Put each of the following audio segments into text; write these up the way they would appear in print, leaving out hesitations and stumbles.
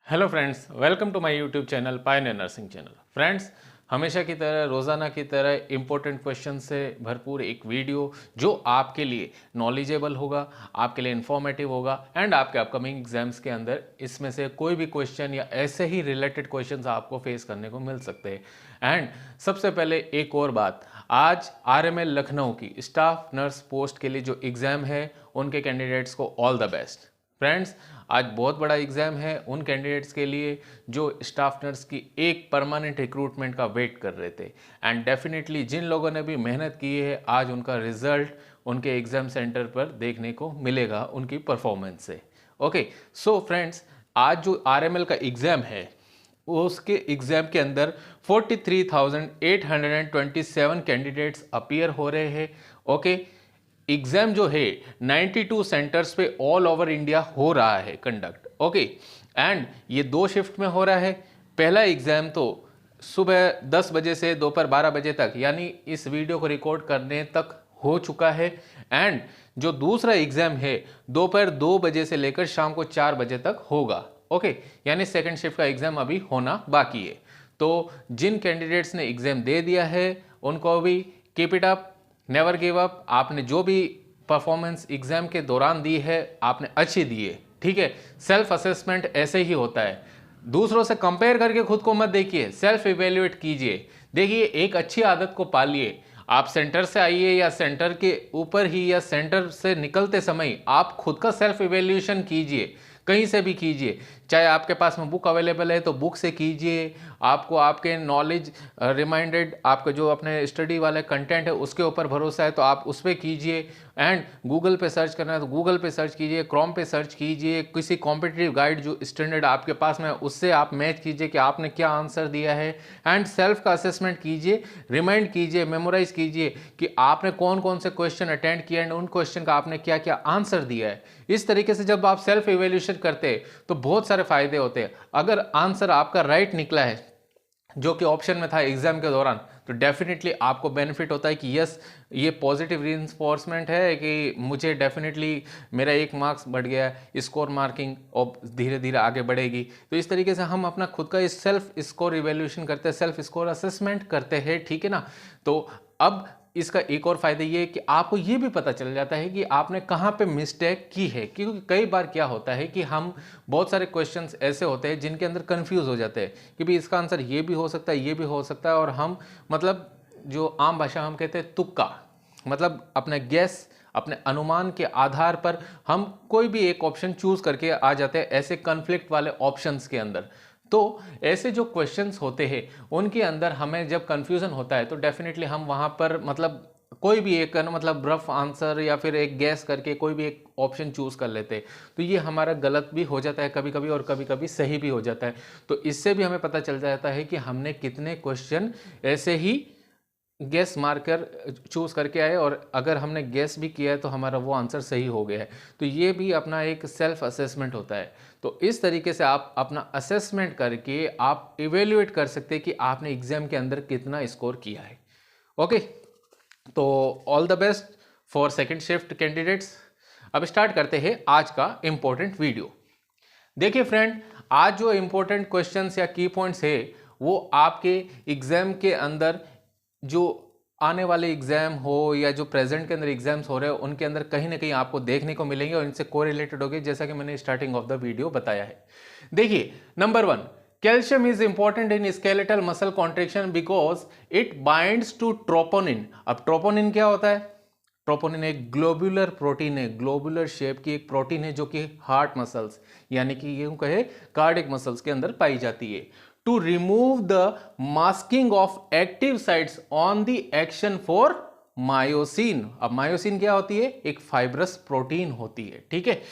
Hello friends, welcome to my YouTube channel pioneer nursing channel. Friends, हमेशा की तरह रोज़ाना की तरह इम्पोर्टेंट क्वेश्चन से भरपूर एक वीडियो जो आपके लिए नॉलेजेबल होगा, आपके लिए इन्फॉर्मेटिव होगा एंड आपके अपकमिंग एग्जाम्स के अंदर इसमें से कोई भी क्वेश्चन या ऐसे ही रिलेटेड क्वेश्चंस आपको फेस करने को मिल सकते हैं। एंड सबसे पहले एक और बात, आज आरएमएल लखनऊ की स्टाफ नर्स पोस्ट के लिए जो एग्ज़ाम है उनके कैंडिडेट्स को ऑल द बेस्ट। फ्रेंड्स, आज बहुत बड़ा एग्जाम है उन कैंडिडेट्स के लिए जो स्टाफ नर्स की एक परमानेंट रिक्रूटमेंट का वेट कर रहे थे एंड डेफिनेटली जिन लोगों ने भी मेहनत की है आज उनका रिजल्ट उनके एग्जाम सेंटर पर देखने को मिलेगा उनकी परफॉर्मेंस से। ओके, सो फ्रेंड्स, आज जो आरएमएल का एग्जाम है उसके एग्जाम के अंदर 43,827 कैंडिडेट्स अपीयर हो रहे हैं। ओके, एग्जाम जो है 92 सेंटर्स पे ऑल ओवर इंडिया हो रहा है कंडक्ट। ओके, एंड ये 2 शिफ्ट में हो रहा है। पहला एग्जाम तो सुबह 10 बजे से दोपहर 12 बजे तक, यानी इस वीडियो को रिकॉर्ड करने तक हो चुका है। एंड जो दूसरा एग्जाम है दोपहर 2 बजे से लेकर शाम को 4 बजे तक होगा। ओके, यानी सेकंड शिफ्ट का एग्जाम अभी होना बाकी है। तो जिन कैंडिडेट्स ने एग्जाम दे दिया है उनको भी keep it up, never give up. आपने जो भी परफॉर्मेंस एग्जाम के दौरान दी है आपने अच्छी दी है, ठीक है। सेल्फ असेसमेंट ऐसे ही होता है, दूसरों से कंपेयर करके खुद को मत देखिए, सेल्फ इवेल्युएट कीजिए। देखिए, एक अच्छी आदत को पालिए। आप सेंटर से आइए या सेंटर के ऊपर ही या सेंटर से निकलते समय आप खुद का सेल्फ इवेल्यूएशन कीजिए, कहीं से भी कीजिए। चाहे आपके पास में बुक अवेलेबल है तो बुक से कीजिए, आपको आपके नॉलेज रिमाइंडेड, आपके जो अपने स्टडी वाले कंटेंट है उसके ऊपर भरोसा है तो आप उस पर कीजिए। एंड गूगल पे सर्च करना है तो गूगल पे सर्च कीजिए, क्रोम पे सर्च कीजिए, किसी कॉम्पिटिटिव गाइड जो स्टैंडर्ड आपके पास में उससे आप मैच कीजिए कि आपने क्या आंसर दिया है। एंड सेल्फ का असेसमेंट कीजिए, रिमाइंड कीजिए, मेमोराइज कीजिए कि आपने कौन कौन से क्वेश्चन अटेंड किए एंड उन क्वेश्चन का आपने क्या क्या आंसर दिया है। इस तरीके से जब आप सेल्फ इवेल्यूएशन करते हैं तो बहुत सारे फायदे होते हैं। अगर आंसर आपका राइट निकला है जो कि ऑप्शन में था एग्जाम के दौरान तो डेफिनेटली आपको बेनिफिट होता है कि यस, ये पॉजिटिव रीइंफोर्समेंट है कि मुझे डेफिनेटली मेरा 1 मार्क्स बढ़ गया, स्कोर मार्किंग और धीरे धीरे आगे बढ़ेगी। तो इस तरीके से हम अपना खुद का इस सेल्फ स्कोर इवेल्यूएशन करते हैं, सेल्फ स्कोर असेसमेंट करते हैं, ठीक है ना। तो अब इसका एक और फायदा ये है कि आपको ये भी पता चल जाता है कि आपने कहाँ पे मिस्टेक की है, क्योंकि कई बार क्या होता है कि हम बहुत सारे क्वेश्चंस ऐसे होते हैं जिनके अंदर कंफ्यूज हो जाते हैं कि भाई इसका आंसर ये भी हो सकता है, ये भी हो सकता है, और हम मतलब जो आम भाषा हम कहते हैं तुक्का, मतलब अपने गैस, अपने अनुमान के आधार पर हम कोई भी एक ऑप्शन चूज करके आ जाते हैं ऐसे कन्फ्लिक्ट वाले ऑप्शंस के अंदर। तो ऐसे जो क्वेश्चंस होते हैं उनके अंदर हमें जब कंफ्यूजन होता है तो डेफिनेटली हम वहां पर मतलब कोई भी एक मतलब रफ आंसर या फिर एक गैस करके कोई भी एक ऑप्शन चूज कर लेते हैं। तो ये हमारा गलत भी हो जाता है कभी कभी और कभी कभी सही भी हो जाता है। तो इससे भी हमें पता चल जाता है कि हमने कितने क्वेश्चन ऐसे ही गैस मार्कर चूज करके आए और अगर हमने गैस भी किया है तो हमारा वो आंसर सही हो गया है। तो ये भी अपना एक सेल्फ असेसमेंट होता है। तो इस तरीके से आप अपना असेसमेंट करके आप इवेल्युएट कर सकते हैं कि आपने एग्जाम के अंदर कितना स्कोर किया है। ओके, तो all the best for second shift candidates. अब स्टार्ट करते हैं आज का इंपॉर्टेंट वीडियो। देखिए फ्रेंड, आज जो इंपॉर्टेंट क्वेश्चंस या की पॉइंट्स है वो आपके एग्जाम के अंदर जो आने वाले एग्जाम हो या जो प्रेजेंट के अंदर एग्जाम्स हो रहे हैं उनके अंदर कहीं ना कहीं आपको देखने को मिलेंगे और इनसे कोरिलेटेड होंगे, जैसा कि मैंने स्टार्टिंग ऑफ द वीडियो बताया है। देखिए, number 1, calcium is important in skeletal muscle contraction because it binds to troponin. अब ट्रोपोनिन क्या होता है? ट्रोपोनिन एक ग्लोबुलर प्रोटीन है, ग्लोबुलर शेप की एक प्रोटीन है जो कि हार्ट मसल्स यानी कि यूं कहे कार्डियक मसल्स के अंदर पाई जाती है। To remove the masking of active sites on the actin for myosin. अब मायोसिन क्या होती है? एक फाइब्रस प्रोटीन होती है, ठीक है।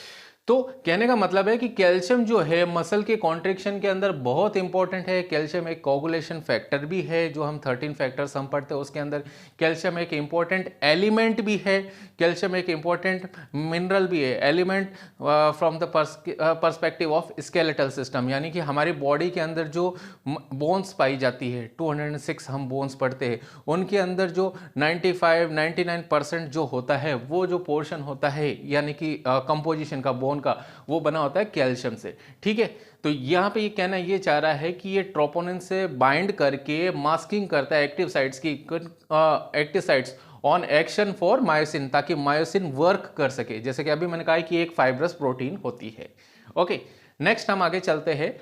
तो कहने का मतलब है कि कैल्शियम जो है मसल के कॉन्ट्रेक्शन के अंदर बहुत इंपॉर्टेंट है। कैल्शियम एक कोगुलेशन फैक्टर भी है, जो हम 13 फैक्टर्स हम पढ़ते हैं उसके अंदर कैल्शियम एक इंपॉर्टेंट एलिमेंट भी है। कैल्शियम एक इंपॉर्टेंट मिनरल भी है, element from the perspective of skeletal system, यानी कि हमारी बॉडी के अंदर जो बोन्स पाई जाती है 206 हम बोन्स पढ़ते हैं उनके अंदर जो 95-99% जो होता है वो जो पोर्शन होता है यानी कि कंपोजिशन का बोन बोन का, वो बना होता है कैल्शियम से, ठीक है। तो यहाँ पे ये कहना ये चाह रहा है कि ये ट्रोपोनिन से बाइंड करके मास्किंग करता है एक्टिव साइट्स की, active sites on action for myosin, ताकि मायोसिन वर्क कर सके, जैसे कि अभी मैंने कहा कि एक फाइब्रस प्रोटीन होती है। ओके, नेक्स्ट हम आगे चलते हैं।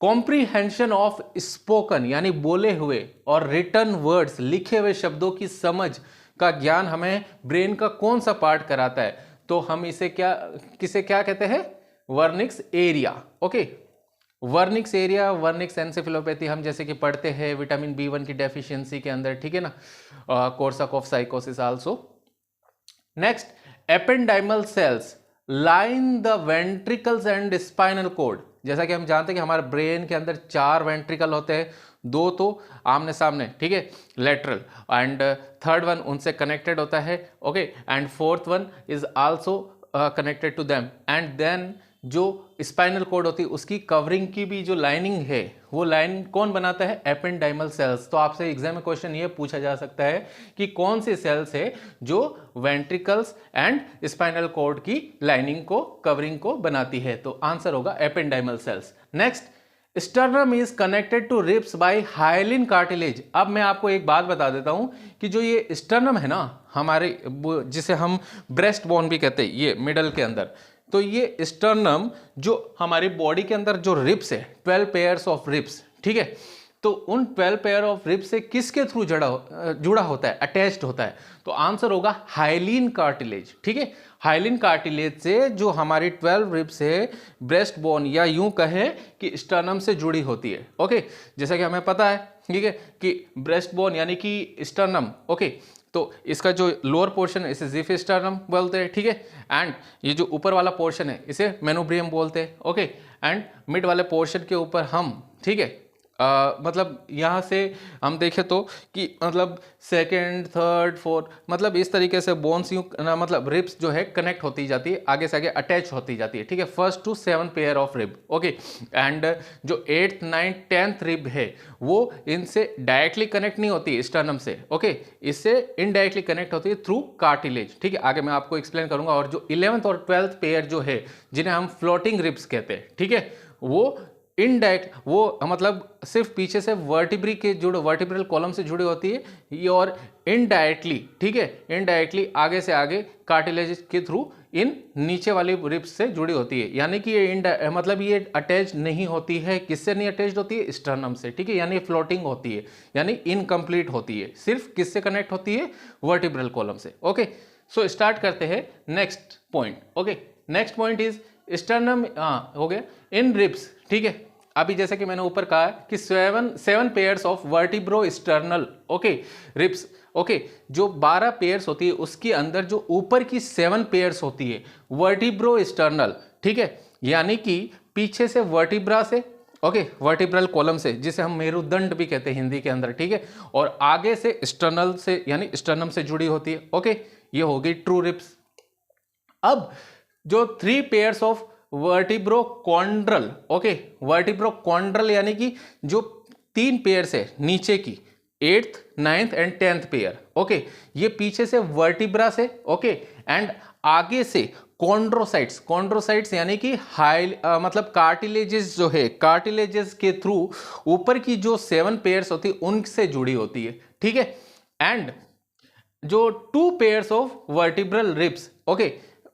कॉम्प्रीहेंशन ऑफ स्पोकन यानी बोले हुए और रिटन वर्ड्स, लिखे हुए शब्दों की समझ का ज्ञान हमें ब्रेन का कौन सा पार्ट कराता है? तो हम इसे किसे क्या कहते हैं? Wernicke's area. Okay, Wernicke's area, Wernicke's encephalopathy हम जैसे कि पढ़ते हैं विटामिन B1 की डेफिशिएंसी के अंदर, ठीक है ना, कोर्साकॉफ साइकोसिस also. Next, ependymal cells line the ventricles and spinal cord. जैसा कि हम जानते हैं कि हमारे ब्रेन के अंदर 4 वेंट्रिकल होते हैं, 2 तो आमने सामने, ठीक है, लेटरल, एंड थर्ड वन उनसे कनेक्टेड होता है। Okay, and fourth one is also connected to them, and then जो स्पाइनल कॉर्ड होती है उसकी कवरिंग की भी जो लाइनिंग है, वो लाइन कौन बनाता है? Ependymal sales. तो आपसे एग्जाम में क्वेश्चन ये पूछा जा सकता है कि कौन सी सेल्स है जो वेंट्रिकल्स एंड स्पाइनल कॉर्ड की लाइनिंग को, कवरिंग को बनाती है? तो आंसर होगा ependymal cells. Next, sternum is connected to ribs by hyaline cartilage. अब मैं आपको एक बात बता देता हूं कि जो ये स्टर्नम है ना हमारे, जिसे हम ब्रेस्ट बोन भी कहते हैं, ये मिडल के अंदर, तो ये स्टर्नम जो हमारी बॉडी के अंदर जो रिब्स है, 12 पेयर्स ऑफ रिब्स, ठीक है, तो उन 12 पेयर ऑफ रिब्स से किसके थ्रू जुड़ा होता है, अटैच्ड होता है? तो आंसर होगा हाइलिन कार्टिलेज, ठीक है। हाइलिन कार्टिलेज से जो हमारी 12 रिब्स है ब्रेस्ट बोन, या यूं कहें कि स्टर्नम से जुड़ी होती है। ओके, जैसा कि हमें पता है, ठीक है, कि ब्रेस्ट बोन यानी कि स्टर्नम, ओके, तो इसका जो लोअर पोर्शन है इसे जिफिस्टर्नम बोलते हैं, ठीक है, एंड ये जो ऊपर वाला पोर्शन है इसे मेनोब्रियम बोलते हैं। ओके, एंड मिड वाले पोर्शन के ऊपर हम, ठीक है, मतलब यहाँ से हम देखें तो कि मतलब सेकेंड, थर्ड, फोर्थ, मतलब इस तरीके से बोन्स यूँ मतलब रिब्स जो है कनेक्ट होती जाती है, आगे से आगे अटैच होती जाती है, ठीक है, 1st to 7 pair of rib. Okay, and जो 8th, 9th, 10th रिब है वो इनसे डायरेक्टली कनेक्ट नहीं होती स्टर्नम से, ओके, इससे इनडायरेक्टली कनेक्ट होती है थ्रू कार्टिलेज, ठीक है, आगे मैं आपको एक्सप्लेन करूंगा। और जो 11th और 12th पेयर जो है, जिन्हें हम फ्लोटिंग रिब्स कहते हैं, ठीक है, वो इनडायरेक्ट, वो मतलब सिर्फ पीछे से वर्टिब्री के जुड़े, वर्टिब्रल कॉलम से जुड़ी होती है ये, और इनडायरेक्टली, ठीक है, इनडायरेक्टली आगे से आगे कार्टिलेज के थ्रू इन नीचे वाली रिब्स से जुड़ी होती है। यानी कि ये मतलब ये अटैच नहीं होती है, किससे नहीं अटैच होती है? स्टर्नम से, ठीक है, यानी फ्लोटिंग होती है, यानी इनकम्प्लीट होती है, सिर्फ किससे कनेक्ट होती है? वर्टिब्रल कॉलम से। ओके, सो स्टार्ट करते हैं next point. Okay, next point is sternum, हो गया इन रिब्स, ठीक है। अभी जैसे कि मैंने ऊपर कहा कि 7 pairs of vertebro sternal, okay, ribs, okay, जो 12 पेयर्स होती है उसके अंदर जो ऊपर की 7 पेयर्स होती है वर्टिब्रो स्टर्नल, ठीक है, यानी कि पीछे से वर्टिब्रा से, ओके, वर्टिब्रल कॉलम से, जिसे हम मेरुदंड भी कहते हैं हिंदी के अंदर, ठीक है, और आगे से स्टर्नल से यानी स्टर्नम से जुड़ी होती है। ओके, ये हो गई ट्रू रिब्स। अब जो 3 पेयर्स ऑफ वर्टिब्रोकॉन्ड्रल, ओके, वर्टिब्रोकॉन्ड्रल यानी कि जो 3 पेयर्स है नीचे की, 8th, 9th and 10th pair, okay, ये पीछे से वर्टिब्रा से, ओके, एंड आगे से कॉन्ड्रोसाइट्स, कॉन्ड्रोसाइट्स यानी कि मतलब कार्टिलेजेस जो है, कार्टिलेजेस के थ्रू ऊपर की जो 7 पेयर्स होती है उनसे जुड़ी होती है, ठीक है, एंड जो 2 pairs of vertebral ribs, okay,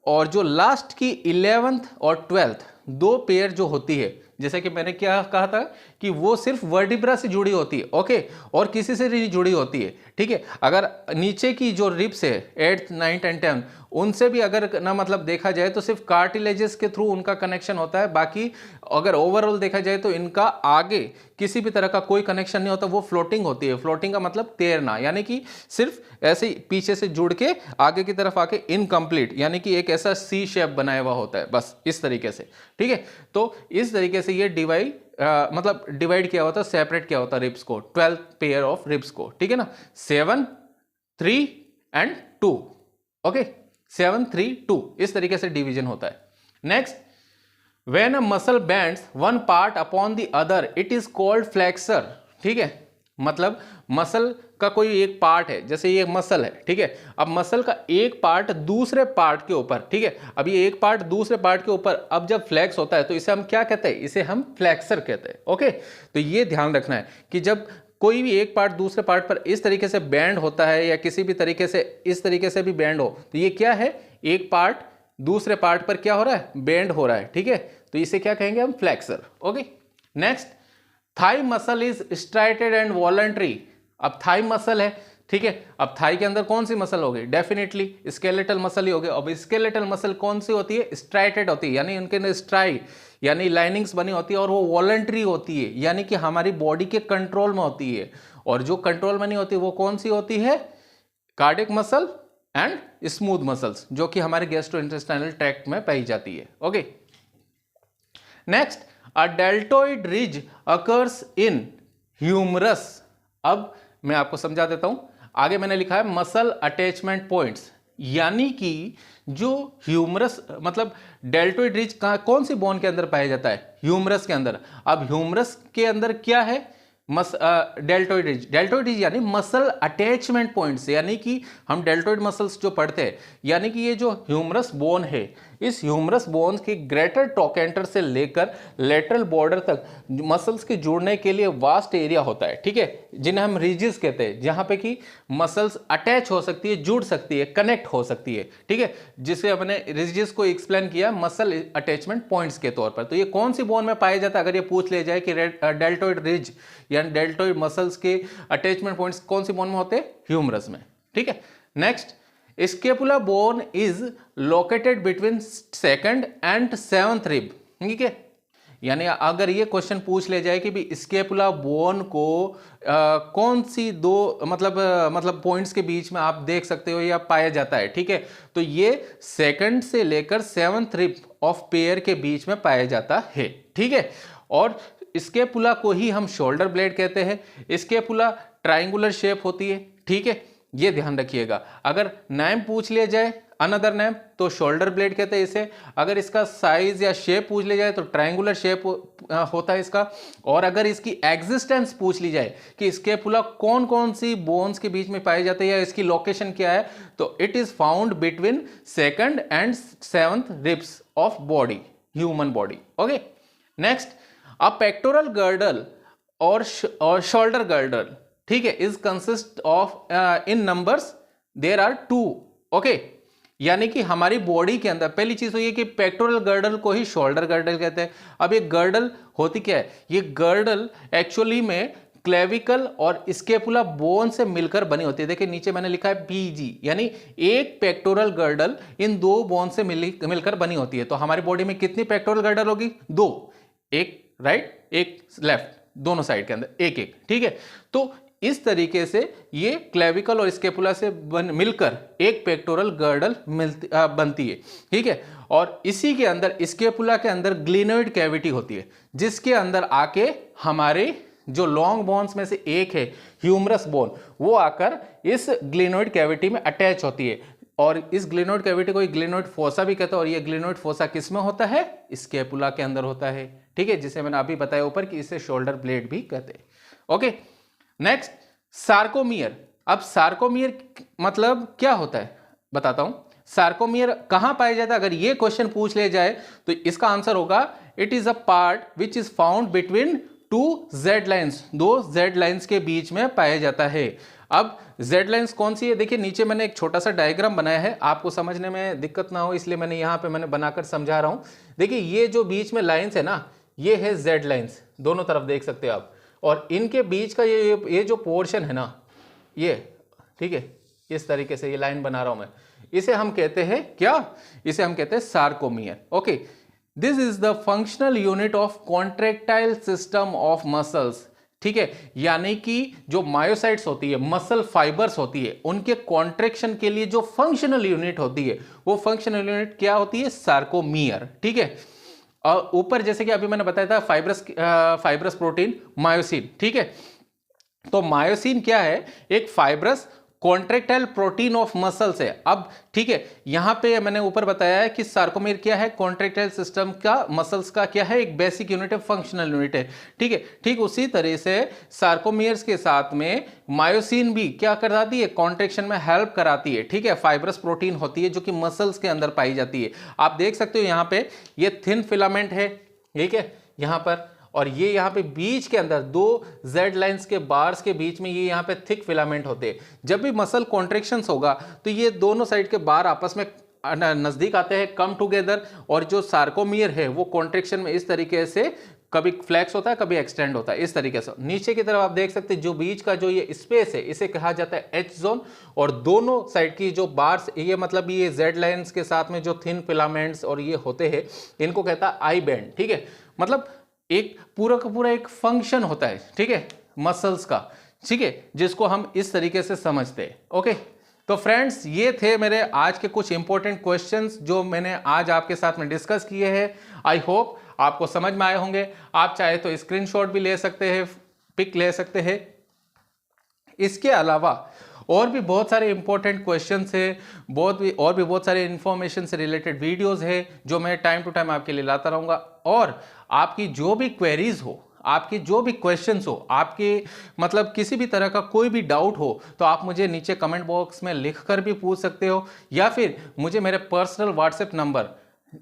और जो लास्ट की 11th और 12th 2 पेयर जो होती है, जैसे कि मैंने क्या कहा था कि वो सिर्फ वर्टिब्रा से जुड़ी होती है, ओके, और किसी से नहीं जुड़ी होती है, ठीक है। अगर नीचे की जो रिब्स है 8th, 9th एंड 10th, उनसे भी अगर ना मतलब देखा जाए तो सिर्फ कार्टिलेजेस के थ्रू उनका कनेक्शन होता है, बाकी अगर ओवरऑल देखा जाए तो इनका आगे किसी भी तरह का कोई कनेक्शन नहीं होता, वो फ्लोटिंग होती है। फ्लोटिंग का मतलब तैरना, यानी कि सिर्फ ऐसे पीछे से जुड़ के आगे की तरफ आके इनकम्प्लीट, यानी कि एक ऐसा सी शेप बनाया हुआ होता है, बस इस तरीके से, ठीक है। तो इस तरीके से ये मतलब डिवाइड किया होता है, सेपरेट किया होता है रिब्स को, 12 पेयर ऑफ रिब्स को, ठीक है ना, 7, 3 एंड 2, ओके, 7, 3, 2, इस तरीके से डिवीजन होता है। Next, when a muscle bands one part upon the other it is called flexor, ठीक है। मतलब मसल का कोई एक पार्ट है, जैसे ये मसल है, ठीक है। अब मसल का एक पार्ट दूसरे पार्ट के ऊपर, ठीक है, अब ये एक पार्ट दूसरे पार्ट के ऊपर अब जब फ्लेक्स होता है तो इसे हम क्या कहते हैं, इसे हम फ्लेक्सर कहते हैं। ओके, तो ये ध्यान रखना है कि जब कोई भी एक पार्ट दूसरे पार्ट पर इस तरीके से बैंड होता है या किसी भी तरीके से इस तरीके से भी बैंड हो, तो ये क्या है, एक पार्ट दूसरे पार्ट पर क्या हो रहा है, बैंड हो रहा है, ठीक है, तो इसे क्या कहेंगे हम, flexor. Okay, next, thigh muscle is striated and voluntary. अब थाई मसल है, ठीक है, अब थाई के अंदर कौन सी मसल होगी, डेफिनेटली स्केलेटल मसल ही होगी। अब स्केलेटल मसल कौन सी होती है, स्ट्राइटेड होती है, यानी उनके अंदर स्ट्राई यानी लाइनिंग्स बनी होती है, और वो वॉलंटरी होती है, यानी कि हमारी बॉडी के कंट्रोल में होती है। और जो कंट्रोल में नहीं होती वो कौन सी होती है, cardiac muscle and smooth muscles, जो कि हमारे गैस्ट्रोइंटेस्टाइनल ट्रैक्ट में पाई जाती है। Okay, next, a deltoid ridge occurs in humerus. अब मैं आपको समझा देता हूं, आगे मैंने लिखा है मसल अटैचमेंट पॉइंट्स, यानी कि जो ह्यूमरस मतलब डेल्टोइड रिज कौन सी बोन के अंदर पाया जाता है, ह्यूमरस के अंदर। अब ह्यूमरस के अंदर क्या है, डेल्टोइड रिज यानी मसल अटैचमेंट पॉइंट्स, यानी कि हम डेल्टोइड मसल्स जो पढ़ते हैं, यानी कि ये जो ह्यूमरस बोन है, इस ह्यूमरस बोन के ग्रेटर ट्रोकेंटर से लेकर लेटरल बॉर्डर तक मसल्स के जुड़ने के लिए वास्ट एरिया होता है, ठीक है, जिन्हें हम रिजेस कहते हैं, जहां पे कि मसल्स अटैच हो सकती है, जुड़ सकती है, कनेक्ट हो सकती है, ठीक है, जिसे हमने रिजेस को एक्सप्लेन किया मसल अटैचमेंट पॉइंट्स के तौर पर। तो ये कौन सी बोन में पाया जाता है, अगर ये पूछ लिया जाए कि डेल्टोइड रिज यानी डेल्टोइड मसल्स के अटैचमेंट पॉइंट्स कौन सी बोन में होते हैं, ह्यूमरस में, ठीक है। Next, scapula bone is located between second and seventh rib, ठीक है, यानी अगर ये क्वेश्चन पूछ ले जाए कि भी स्केपुला बोन को कौन सी दो मतलब पॉइंट्स के बीच में आप देख सकते हो या पाया जाता है, ठीक है, तो ये सेकंड से लेकर सेवंथ रिब ऑफ पेयर के बीच में पाया जाता है, ठीक है। और स्केपुला को ही हम शोल्डर ब्लेड कहते हैं। स्केपुला ट्राइंगुलर शेप होती है, ठीक है, ये ध्यान रखिएगा। अगर नेम पूछ लिया जाए अनदर नेम तो शोल्डर ब्लेड कहते हैं इसे। अगर इसका साइज या शेप पूछ लिया जाए तो ट्रायंगुलर शेप होता है इसका। और अगर इसकी एग्जिस्टेंस पूछ ली जाए कि स्केपुला कौन कौन सी बोन्स के बीच में पाए जाते हैं या इसकी लोकेशन क्या है, तो it is found between second and seventh ribs of body, human body. Okay, next, a pectoral girdle और शोल्डर गर्डल, ठीक है, is consist of in numbers there are 2। Okay, यानी कि हमारी बॉडी के अंदर पहली चीज तो ये कि पेक्टोरल गर्डल को ही शोल्डर गर्डल कहते हैं। अब ये गर्डल होती क्या है, ये गर्डल एक्चुअली में क्लेविकल और स्केपुला बोन से मिलकर बनी होती है। देखिए नीचे मैंने लिखा है पीजी, यानी एक पेक्टोरल गर्डल इन दो बोन से मिलकर बनी होती है। तो हमारी बॉडी में कितनी पेक्टोरल गर्डल होगी, 2, एक राइट एक लेफ्ट, दोनों साइड के अंदर एक एक, ठीक है। तो इस तरीके से ये क्लेविकल और स्केपुला से मिलकर एक पेक्टोरल गर्डल बनती है, ठीक है। और इसी के अंदर स्केपुला के अंदर ग्लिनोइड कैविटी होती है, जिसके अंदर आके हमारे जो लॉन्ग बोन्स में से एक है ह्यूमरस बोन, वो आकर इस ग्लिनोइड कैविटी में अटैच होती है। और इस ग्लिनोइड कैविटी को ग्लिनोइड फोसा भी कहते हैं। और ये ग्लिनोइड फोसा किस में होता है, स्केपुला के अंदर होता है, ठीक है, जिसे मैंने अभी बताया ऊपर कि इसे शोल्डर ब्लेड भी कहते हैं। Okay, next, sarcomere. अब सार्कोमियर मतलब क्या होता है बताता हूं। सार्कोमियर कहां पाया जाता है, अगर ये क्वेश्चन पूछ लिया जाए तो इसका आंसर होगा it is a part which is found between 2 Z lines, 2 Z lines के बीच में पाया जाता है। अब जेड लाइन्स कौन सी है, देखिए नीचे मैंने एक छोटा सा डायग्राम बनाया है, आपको समझने में दिक्कत ना हो इसलिए मैंने यहां पे मैंने बनाकर समझा रहा हूं। देखिए ये जो बीच में लाइन्स है ना, ये है जेड लाइन्स, दोनों तरफ देख सकते हैं आप। और इनके बीच का ये जो पोर्शन है ना, ये ठीक है, इस तरीके से ये लाइन बना रहा हूं मैं, इसे हम कहते हैं क्या, इसे हम कहते हैं sarcomere. Okay, this is the functional unit of contractile system of muscles, ठीक है, यानी कि जो मायोसाइट्स होती है, मसल फाइबर्स होती है, उनके कॉन्ट्रैक्शन के लिए जो फंक्शनल यूनिट होती है, वो फंक्शनल यूनिट क्या होती है, सार्कोमियर, ठीक है। और ऊपर जैसे कि अभी मैंने बताया था फाइब्रस प्रोटीन मायोसिन, ठीक है। तो मायोसिन क्या है, एक fibrous contractile protein of muscles है। अब ठीक है, यहां पे मैंने ऊपर बताया है कि सार्कोमेर क्या है, कॉन्ट्रेक्टाइल सिस्टम का, मसल्स का क्या है, एक बेसिक यूनिट है, फंक्शनल यूनिट है। ठीक है, ठीक उसी तरह से सार्कोमेयर्स के साथ में मायोसिन भी क्या कराती है, कॉन्ट्रेक्शन में हेल्प कराती है। ठीक है, फाइब्रस प्रोटीन होती है जो कि मसल्स के अंदर पाई जाती है। आप देख सकते हो यहां पे ये थिन फिलामेंट है, ठीक है यहां पर, और ये यहाँ पे बीच के अंदर दो जेड लाइंस के बार्स के बीच में ये यहाँ पे थिक फिलामेंट होते हैं। जब भी मसल कॉन्ट्रेक्शंस होगा तो ये दोनों साइड के बार आपस में नजदीक आते हैं, कम टुगेदर, और जो सार्कोमियर है वो कॉन्ट्रेक्शन में इस तरीके से कभी फ्लैक्स होता है, कभी एक्सटेंड होता है, इस तरीके से। नीचे की तरफ आप देख सकते हैं जो बीच का जो ये स्पेस है इसे कहा जाता है एच जोन, और दोनों साइड की जो बार्स, ये मतलब ये जेड लाइंस के साथ में जो थिन फिलामेंट्स और ये होते हैं, इनको कहता है आई बैंड। ठीक है, मतलब एक पूरा का पूरा एक फंक्शन होता है, ठीक है, मसल्स का, ठीक है, जिसको हम इस तरीके से समझते हैं। ओके, तो फ्रेंड्स ये थे मेरे आज के कुछ इंपॉर्टेंट क्वेश्चंस जो मैंने आज आपके साथ में डिस्कस किए हैं। आई होप आपको समझ में आए होंगे। आप चाहे तो स्क्रीनशॉट भी ले सकते हैं, पिक ले सकते हैं। इसके अलावा और भी बहुत सारे इंपॉर्टेंट क्वेश्चंस है, बहुत सारे इंफॉर्मेशन से रिलेटेड वीडियोस है जो मैं टाइम टू टाइम आपके लिए लाता रहूंगा। और आपकी जो भी क्वेरीज हो, आपकी जो भी क्वेश्चंस हो, आपके मतलब किसी भी तरह का कोई भी डाउट हो, तो आप मुझे नीचे कमेंट बॉक्स में लिख कर भी पूछ सकते हो, या फिर मुझे मेरे पर्सनल व्हाट्सएप नंबर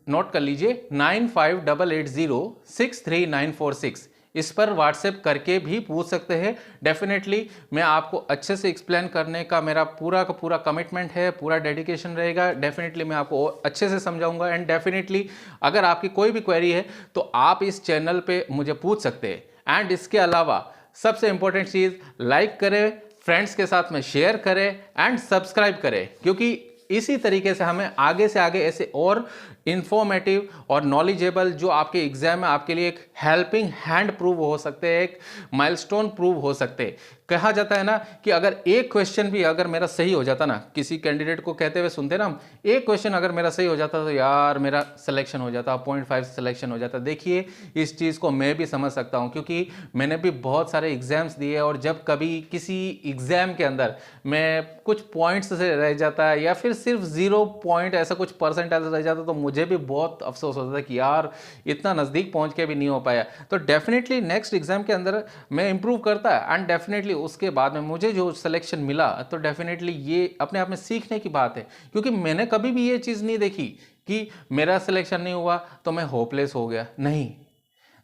नोट कर लीजिए 9588063946, इस पर व्हाट्सएप करके भी पूछ सकते हैं। डेफिनेटली मैं आपको अच्छे से एक्सप्लेन करने का मेरा पूरा का पूरा कमिटमेंट है, पूरा डेडिकेशन रहेगा। डेफिनेटली मैं आपको अच्छे से समझाऊंगा, एंड डेफिनेटली अगर आपकी कोई भी क्वेरी है तो आप इस चैनल पे मुझे पूछ सकते हैं। एंड इसके अलावा सबसे इंपॉर्टेंट चीज़, लाइक करें, फ्रेंड्स के साथ में शेयर करें एंड सब्सक्राइब करें, क्योंकि इसी तरीके से हमें आगे से आगे ऐसे और इंफॉर्मेटिव और नॉलेजेबल जो आपके एग्जाम में आपके लिए एक हेल्पिंग हैंड प्रूव हो सकते हैं, एक माइलस्टोन प्रूव हो सकते हैं। कहा जाता है ना कि अगर एक क्वेश्चन भी अगर मेरा सही हो जाता ना, किसी कैंडिडेट को कहते हुए सुनते ना हम, एक क्वेश्चन अगर मेरा सही हो जाता तो यार मेरा सिलेक्शन हो जाता, 0.5 सिलेक्शन हो जाता। देखिए इस चीज़ को मैं भी समझ सकता हूँ, क्योंकि मैंने भी बहुत सारे एग्जाम्स दिए, और जब कभी किसी एग्जाम के अंदर मैं कुछ पॉइंट्स से रह जाता है या फिर सिर्फ 0 पॉइंट ऐसा कुछ परसेंटेज रह जाता, तो मुझे भी बहुत अफसोस होता था कि यार इतना नज़दीक पहुंच के भी नहीं हो पाया। तो डेफिनेटली नेक्स्ट एग्जाम के अंदर मैं इंप्रूव करता है, एंड डेफिनेटली उसके बाद में मुझे जो सिलेक्शन मिला, तो डेफिनेटली ये अपने आप में सीखने की बात है, क्योंकि मैंने कभी भी ये चीज़ नहीं देखी कि मेरा सिलेक्शन नहीं हुआ तो मैं होपलेस हो गया। नहीं,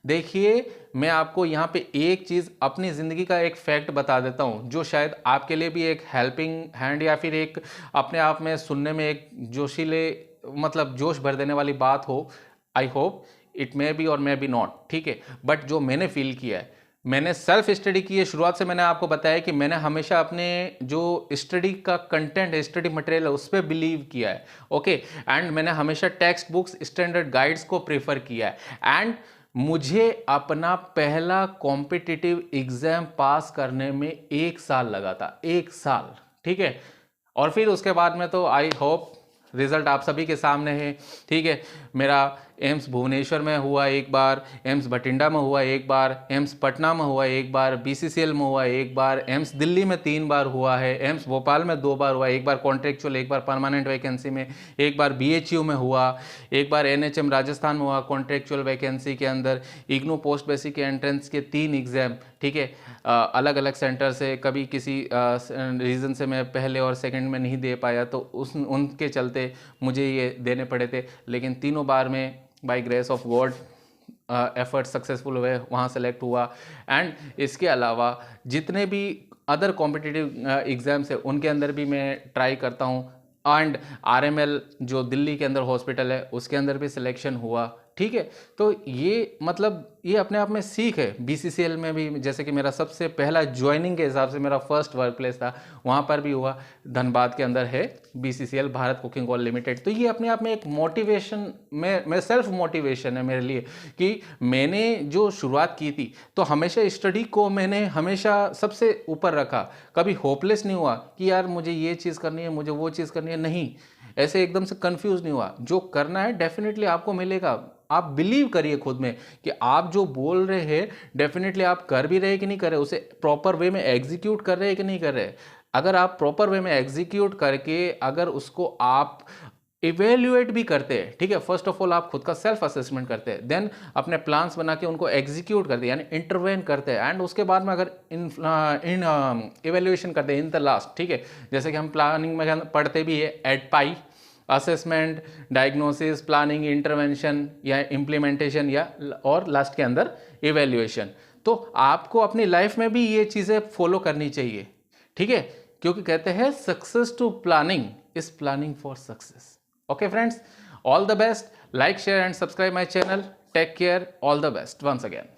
देखिए मैं आपको यहाँ पे एक चीज़ अपनी ज़िंदगी का एक फैक्ट बता देता हूँ जो शायद आपके लिए भी एक हेल्पिंग हैंड या फिर एक अपने आप में सुनने में एक जोशीले मतलब जोश भर देने वाली बात हो। I hope it may be और मे बी नॉट, ठीक है, बट जो मैंने फील किया है, मैंने सेल्फ स्टडी की है। शुरुआत से मैंने आपको बताया कि मैंने हमेशा अपने जो स्टडी का कंटेंट है, स्टडी मटेरियल है, उस पर बिलीव किया है। ओके, एंड मैंने हमेशा टेक्स्ट बुक्स, स्टैंडर्ड गाइड्स को प्रेफर किया है। एंड मुझे अपना पहला कॉम्पिटिटिव एग्जाम पास करने में 1 साल लगा था, 1 साल, ठीक है। और फिर उसके बाद में तो आई होप रिजल्ट आप सभी के सामने है, ठीक है। मेरा एम्स भुवनेश्वर में हुआ एक बार, एम्स बठिंडा में हुआ एक बार, एम्स पटना में हुआ एक बार, बीसीसीएल में हुआ एक बार, एम्स दिल्ली में 3 बार हुआ है, एम्स भोपाल में 2 बार हुआ, एक बार कॉन्ट्रेक्चुअल, एक बार परमानेंट वैकेंसी में, एक बार बीएचयू में हुआ, एक बार एनएचएम राजस्थान में हुआ कॉन्ट्रेक्चुअल वैकेंसी के अंदर, इग्नू पोस्ट बेसिक एंट्रेंस के 3 एग्जाम, ठीक है, अलग अलग सेंटर से। कभी किसी रीज़न से मैं पहले और सेकंड में नहीं दे पाया, तो उनके चलते मुझे ये देने पड़े थे, लेकिन तीनों बार में by grace of God effort successful हुए, वहाँ सेलेक्ट हुआ। एंड इसके अलावा जितने भी अदर कॉम्पिटिटिव एग्ज़ाम्स है उनके अंदर भी मैं ट्राई करता हूँ। एंड आरएमएल जो दिल्ली के अंदर हॉस्पिटल है उसके अंदर भी सिलेक्शन हुआ, ठीक है। तो ये मतलब ये अपने आप में सीख है। बीसीसीएल में भी जैसे कि मेरा सबसे पहला ज्वाइनिंग के हिसाब से मेरा फर्स्ट वर्क प्लेस था, वहाँ पर भी हुआ। धनबाद के अंदर है BCCL, Bharat cooking oil limited. तो ये अपने आप में एक मोटिवेशन मैं सेल्फ मोटिवेशन है मेरे लिए कि मैंने जो शुरुआत की थी तो हमेशा स्टडी को मैंने हमेशा सबसे ऊपर रखा। कभी होपलेस नहीं हुआ कि यार मुझे ये चीज़ करनी है, मुझे वो चीज़ करनी है, नहीं, ऐसे एकदम से कंफ्यूज नहीं हुआ। जो करना है डेफिनेटली आपको मिलेगा। आप बिलीव करिए खुद में कि आप जो बोल रहे हैं डेफिनेटली आप कर भी रहे कि नहीं कर रहे, उसे प्रॉपर वे में एग्जीक्यूट कर रहे हैं कि नहीं कर रहे। अगर आप प्रॉपर वे में एग्जीक्यूट करके अगर उसको आप इवेल्युएट भी करते हैं, ठीक है, फर्स्ट ऑफ ऑल आप खुद का सेल्फ असेसमेंट करते हैं, देन अपने प्लान्स बना के उनको एग्जीक्यूट करते हैं, यानी इंटरवेन करते हैं, एंड उसके बाद में अगर इन इवेल्युएशन करते हैं इन द लास्ट, ठीक है, जैसे कि हम प्लानिंग में पढ़ते भी है एडपाई, असेसमेंट, डायग्नोसिस, प्लानिंग, इंटरवेंशन या इम्प्लीमेंटेशन या और लास्ट के अंदर इवेल्युएशन। तो आपको अपनी लाइफ में भी ये चीज़ें फॉलो करनी चाहिए, ठीक है, क्योंकि कहते हैं success to planning is planning for success. Okay friends, all the best. Like, share and subscribe my channel. Take care. All the best once again.